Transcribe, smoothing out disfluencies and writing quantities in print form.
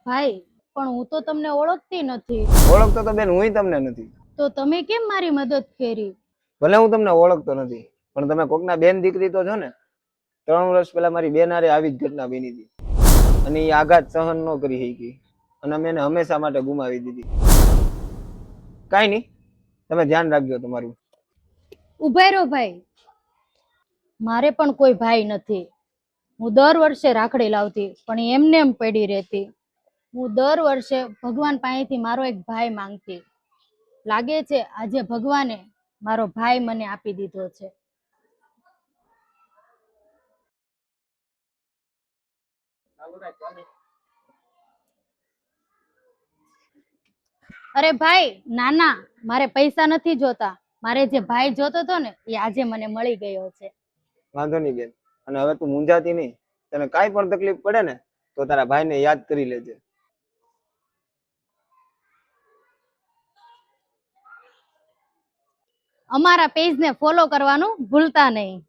ભાઈ, પણ હું તો તમને ઓળખતી નથી. ઓળખતો તો બેન હું તમને નથી. તો તમે કેમ મારી મદદ કરી? ભલે હું તમને ઓળખતો નથી, પણ તમે કોકના બેન દીકરી તો છો ને. 3 વર્ષ પહેલા મારી બેન હારે આવી જ ઘટના બની હતી, અને એ આઘાત સહન ન કરી શકી, અને અમે એને હંમેશા માટે ગુમાવી દીધી. કાંઈ નહીં, તમે ધ્યાન રાખજો તમારું. ઉભા રહો ભાઈ, મારે પણ કોઈ ભાઈ નથી. હું દર વર્ષે રાખડી લાવતી, પણ એમને એમ પડી રહેતી. હું દર વર્ષે ભગવાન પાસેથી મારો એક ભાઈ માંગતી. લાગે છે આજે ભગવાને મારો ભાઈ મને આપી દીધો છે. અરે ભાઈ, નાના, મારે પૈસા નથી જોતા. મારે જે ભાઈ જોતો હતો ને એ આજે મને મળી ગયો છે. વાંધો નહીં બેન, અને હવે તું મૂંઝાતી નહીં. તને કાંઈ પણ તકલીફ પડે ને તો તારા ભાઈને યાદ કરી લેજે. અમારા પેજને ફોલો કરવાનું ભૂલતા નહીં.